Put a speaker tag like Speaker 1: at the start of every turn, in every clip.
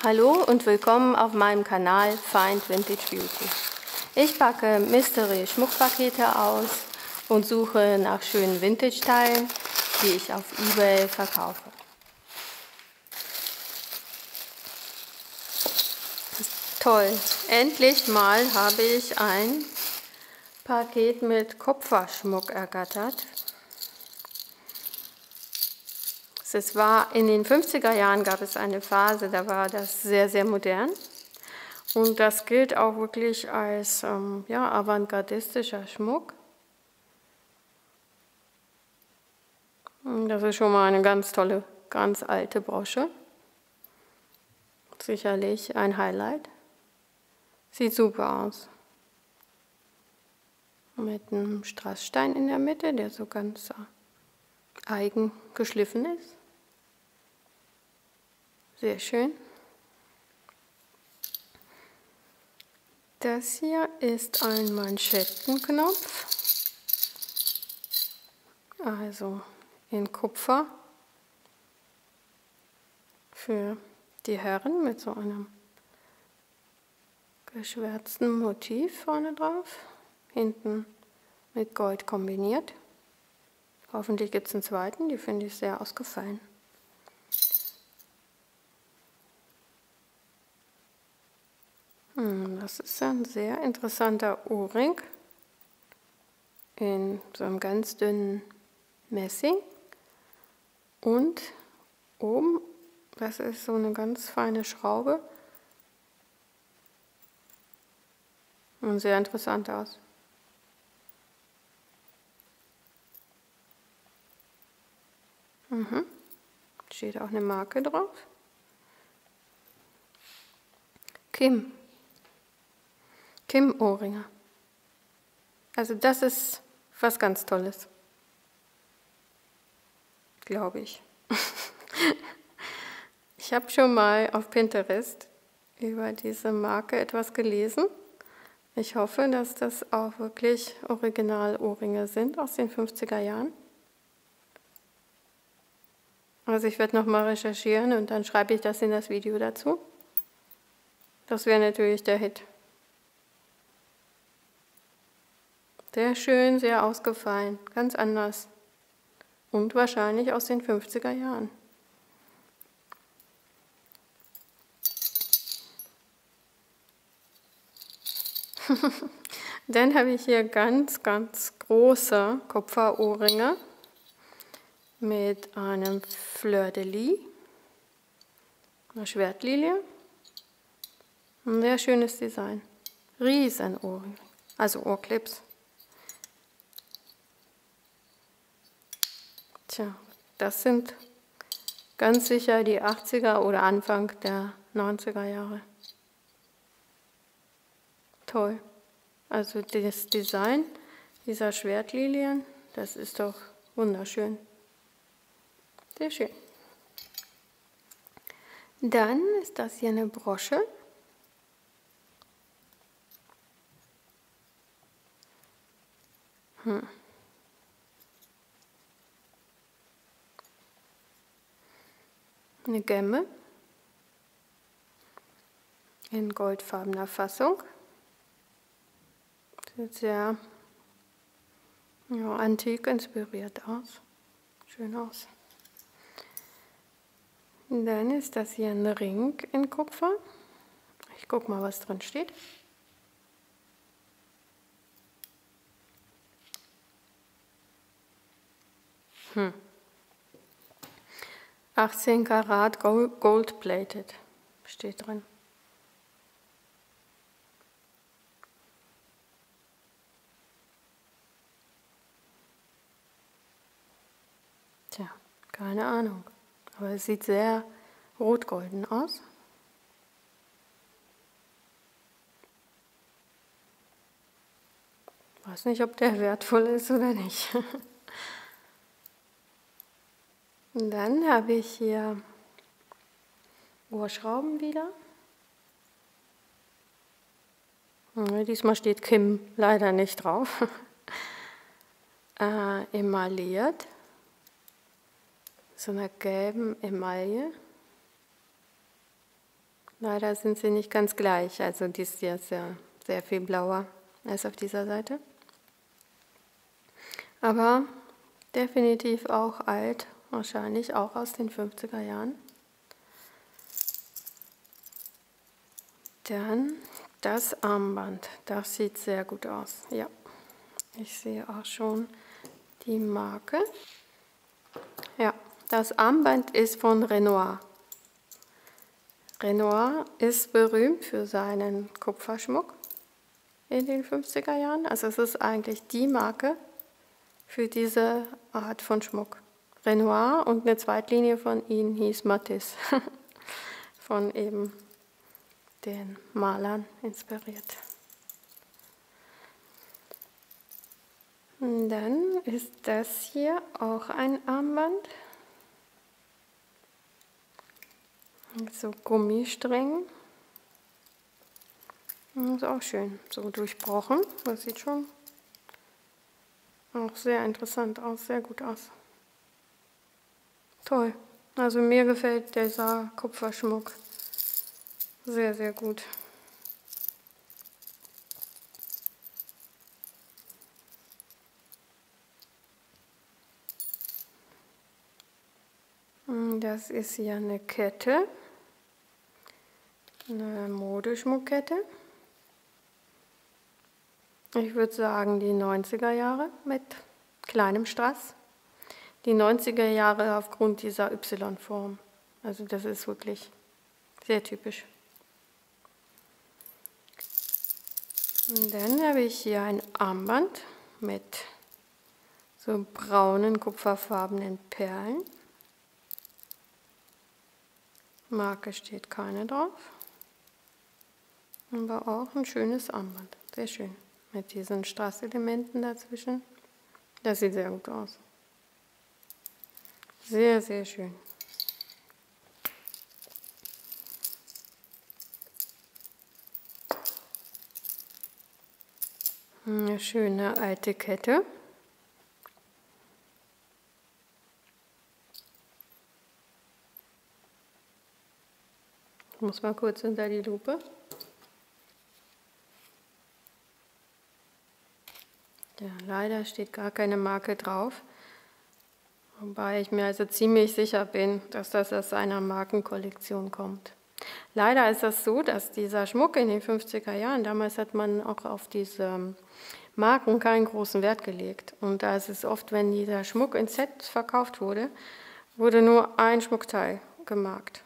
Speaker 1: Hallo und willkommen auf meinem Kanal Find Vintage Beauty. Ich packe Mystery Schmuckpakete aus und suche nach schönen Vintage-Teilen, die ich auf eBay verkaufe. Toll, endlich mal habe ich ein Paket mit Kupferschmuck ergattert. Es war in den 50er Jahren, gab es eine Phase, da war das sehr, sehr modern. Und das gilt auch wirklich als avantgardistischer Schmuck. Und das ist schon mal eine ganz tolle, ganz alte Brosche. Sicherlich ein Highlight. Sieht super aus. Mit einem Strassstein in der Mitte, der so ganz eigen geschliffen ist. Sehr schön. Das hier ist ein Manschettenknopf, also in Kupfer für die Herren mit so einem geschwärzten Motiv vorne drauf, hinten mit Gold kombiniert. Hoffentlich gibt es einen zweiten, die finde ich sehr ausgefallen. Das ist ein sehr interessanter Ohrring in so einem ganz dünnen Messing und oben, das ist so eine ganz feine Schraube und sehr interessant aus. Steht auch eine Marke drauf. Kim Ohrringe. Also das ist was ganz Tolles. Glaube ich. Ich habe schon mal auf Pinterest über diese Marke etwas gelesen. Ich hoffe, dass das auch wirklich Original-Ohrringe sind aus den 50er Jahren. Also ich werde nochmal recherchieren und dann schreibe ich das in das Video dazu. Das wäre natürlich der Hit. Sehr schön, sehr ausgefallen, ganz anders. Und wahrscheinlich aus den 50er Jahren. Dann habe ich hier ganz, ganz große Kupferohrringe mit einem Fleur de Lis, einer Schwertlilie. Ein sehr schönes Design. Riesenohrringe, also Ohrclips. Tja, das sind ganz sicher die 80er oder Anfang der 90er Jahre. Toll. Also das Design dieser Schwertlilien, das ist doch wunderschön. Sehr schön. Dann ist das hier eine Brosche. Eine Gemme in goldfarbener Fassung. Sieht sehr antik inspiriert aus. Schön aus. Und dann ist das hier ein Ring in Kupfer. Ich gucke mal, was drin steht. Hm. 18 Karat gold-plated steht drin. Tja, keine Ahnung. Aber es sieht sehr rot-golden aus. Ich weiß nicht, ob der wertvoll ist oder nicht. Und dann habe ich hier Ohrschrauben wieder. Diesmal steht Kim leider nicht drauf. Emailliert. So einer gelben Emaille. Leider sind sie nicht ganz gleich. Also die ist ja sehr viel blauer als auf dieser Seite. Aber definitiv auch alt, wahrscheinlich auch aus den 50er Jahren. Dann das Armband, das sieht sehr gut aus. Ja, ich sehe auch schon die Marke. Ja, das Armband ist von Renoir. Renoir ist berühmt für seinen Kupferschmuck in den 50er Jahren. Also es ist eigentlich die Marke für diese Art von Schmuck. Renoir und eine Zweitlinie von ihnen hieß Matisse, von eben den Malern inspiriert. Und dann ist das hier auch ein Armband. Mit so Gummisträngen. Ist auch schön, so durchbrochen. Das sieht schon auch sehr interessant aus, sehr gut aus. Toll. Also mir gefällt dieser Kupferschmuck sehr, sehr gut. Das ist hier eine Kette, eine Modeschmuckkette. Ich würde sagen die 90er Jahre mit kleinem Strass. Die 90er Jahre aufgrund dieser Y-Form. Also das ist wirklich sehr typisch. Und dann habe ich hier ein Armband mit so braunen, kupferfarbenen Perlen. Marke steht keine drauf. Aber auch ein schönes Armband. Sehr schön. Mit diesen Strasselementen dazwischen. Das sieht sehr gut aus. Sehr, sehr schön. Eine schöne alte Kette. Ich muss mal kurz unter die Lupe. Ja, leider steht gar keine Marke drauf. Wobei ich mir also ziemlich sicher bin, dass das aus einer Markenkollektion kommt. Leider ist das so, dass dieser Schmuck in den 50er Jahren, damals hat man auch auf diese Marken keinen großen Wert gelegt. Und da ist es oft, wenn dieser Schmuck in Sets verkauft wurde, wurde nur ein Schmuckteil gemarkt.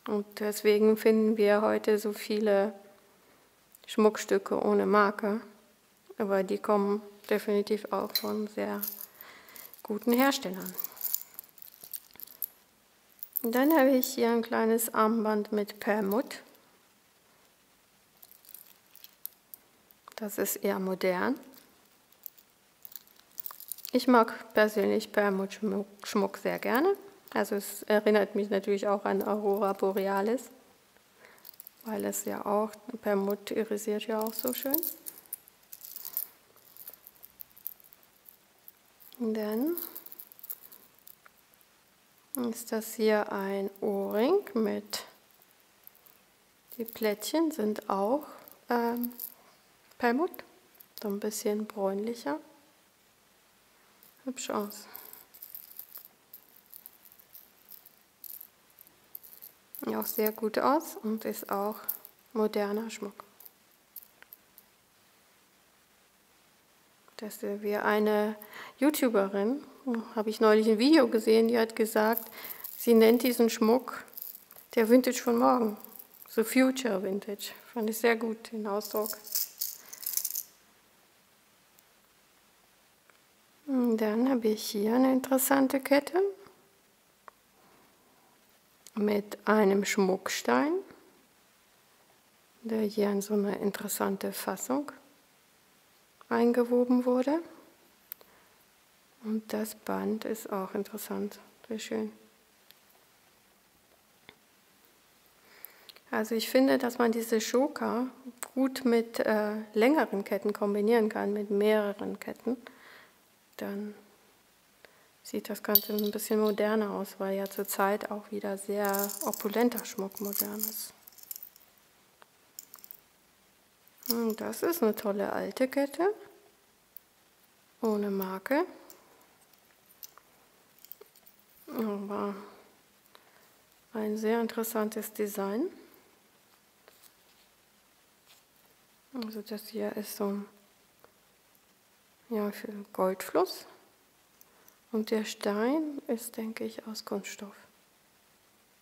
Speaker 1: Und deswegen finden wir heute so viele Schmuckstücke ohne Marke. Aber die kommen definitiv auch von sehr guten Herstellern. Und dann habe ich hier ein kleines Armband mit Perlmutt. Das ist eher modern. Ich mag persönlich Perlmutt-Schmuck sehr gerne. Also es erinnert mich natürlich auch an Aurora Borealis, weil es ja auch, Perlmutt irisiert ja auch so schön. Und dann ist das hier ein Ohrring mit, die Plättchen sind auch Perlmutt, so ein bisschen bräunlicher. Hübsch aus. Auch sehr gut aus und ist auch moderner Schmuck. Das ist wie eine YouTuberin, habe ich neulich ein Video gesehen, die hat gesagt, sie nennt diesen Schmuck der Vintage von morgen, so Future Vintage. Fand ich sehr gut, den Ausdruck. Und dann habe ich hier eine interessante Kette mit einem Schmuckstein, der hier in so eine interessante Fassung eingewoben wurde. Und das Band ist auch interessant, sehr schön. Also ich finde, dass man diese Choker gut mit längeren Ketten kombinieren kann, mit mehreren Ketten. Dann sieht das Ganze ein bisschen moderner aus, weil ja zurzeit auch wieder sehr opulenter Schmuck modern ist. Das ist eine tolle alte Kette, ohne Marke, aber ein sehr interessantes Design. Also das hier ist so ein, ja, für Goldfluss und der Stein ist, denke ich, aus Kunststoff,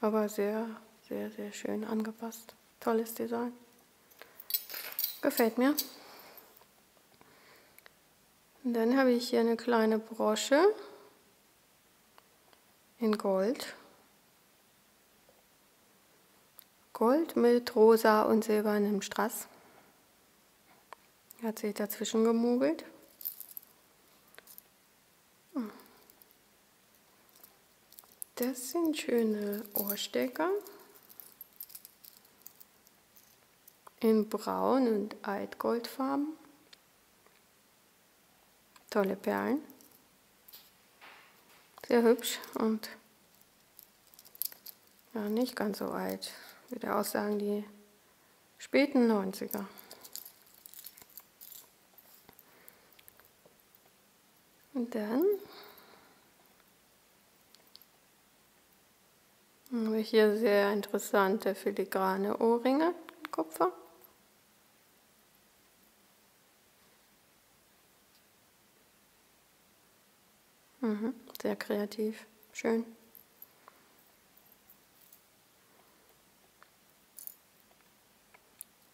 Speaker 1: aber sehr, sehr, sehr schön angepasst. Tolles Design. Gefällt mir. Und dann habe ich hier eine kleine Brosche in Gold. Gold mit rosa und silbernem Strass. Hat sich dazwischen gemogelt. Das sind schöne Ohrstecker in Braun und Altgoldfarben. Tolle Perlen. Sehr hübsch und ja, nicht ganz so alt. Ich würde auch sagen, die späten 90er. Und dann habe ich hier sehr interessante filigrane Ohrringe im Kupfer. Sehr kreativ, schön.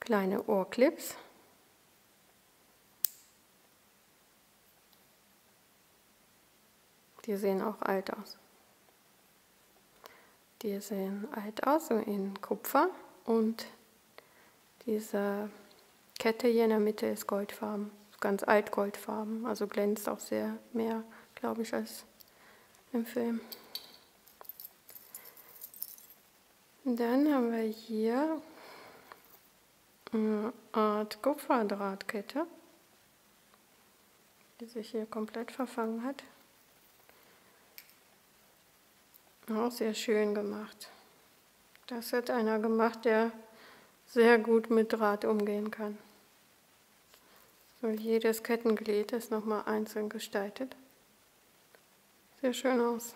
Speaker 1: Kleine Ohrclips. Die sehen auch alt aus. Die sehen alt aus, so in Kupfer. Und diese Kette hier in der Mitte ist goldfarben, ganz altgoldfarben, also glänzt auch sehr mehr, glaube ich, als im Film. Und dann haben wir hier eine Art Kupferdrahtkette, die sich hier komplett verfangen hat. Auch sehr schön gemacht. Das hat einer gemacht, der sehr gut mit Draht umgehen kann. So, jedes Kettenglied ist nochmal einzeln gestaltet. Sehr schön aus.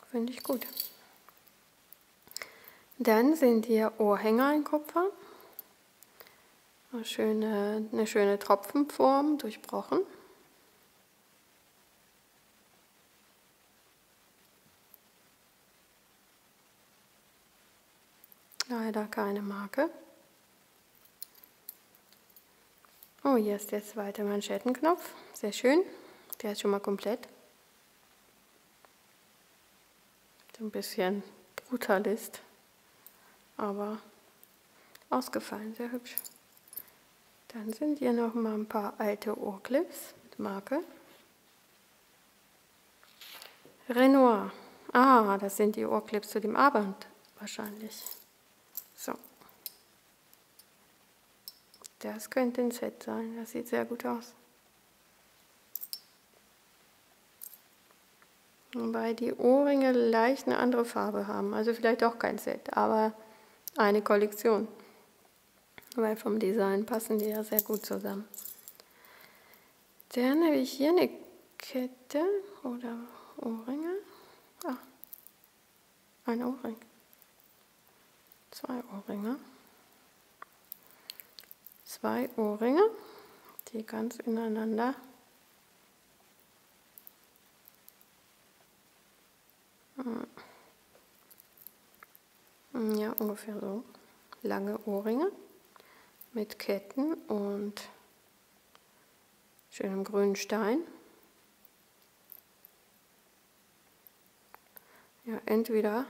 Speaker 1: Finde ich gut. Dann sind hier Ohrhänger in Kupfer. Eine schöne Tropfenform, durchbrochen. Leider keine Marke. Oh, hier ist der zweite Manschettenknopf. Sehr schön. Der ist schon mal komplett. So ein bisschen Brutalist, aber ausgefallen, sehr hübsch. Dann sind hier noch mal ein paar alte Ohrclips mit Marke. Renoir. Ah, das sind die Ohrclips zu dem Abend wahrscheinlich. So. Das könnte ein Set sein. Das sieht sehr gut aus. Wobei die Ohrringe leicht eine andere Farbe haben. Also vielleicht auch kein Set, aber eine Kollektion. Weil vom Design passen die ja sehr gut zusammen. Dann habe ich hier eine Kette oder Ohrringe. Ah, ein Ohrring. 2 Ohrringe. 2 Ohrringe, die ganz ineinander ja, ungefähr so. Lange Ohrringe mit Ketten und schönem grünen Stein. Ja, entweder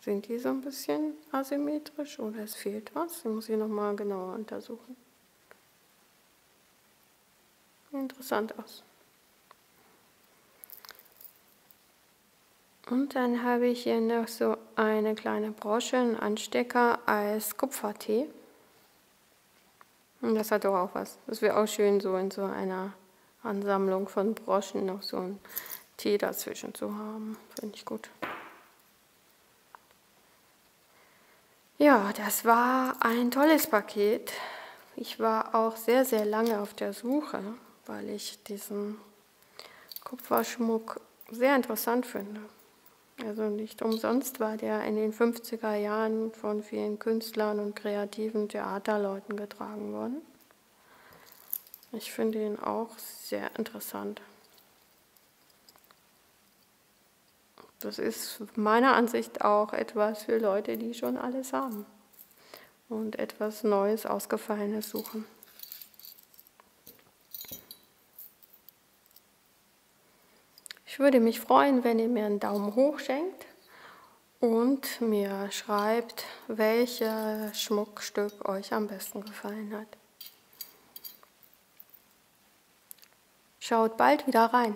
Speaker 1: sind die so ein bisschen asymmetrisch oder es fehlt was. Ich muss hier nochmal genauer untersuchen. Interessant aus. Und dann habe ich hier noch so eine kleine Brosche, einen Anstecker als Kupfertee. Und das hat doch auch was. Das wäre auch schön, so in so einer Ansammlung von Broschen noch so einen Tee dazwischen zu haben. Finde ich gut. Ja, das war ein tolles Paket. Ich war auch sehr, sehr lange auf der Suche, weil ich diesen Kupferschmuck sehr interessant finde. Also nicht umsonst war der in den 50er Jahren von vielen Künstlern und kreativen Theaterleuten getragen worden. Ich finde ihn auch sehr interessant. Das ist meiner Ansicht auch etwas für Leute, die schon alles haben und etwas Neues, Ausgefallenes suchen. Ich würde mich freuen, wenn ihr mir einen Daumen hoch schenkt und mir schreibt, welches Schmuckstück euch am besten gefallen hat. Schaut bald wieder rein.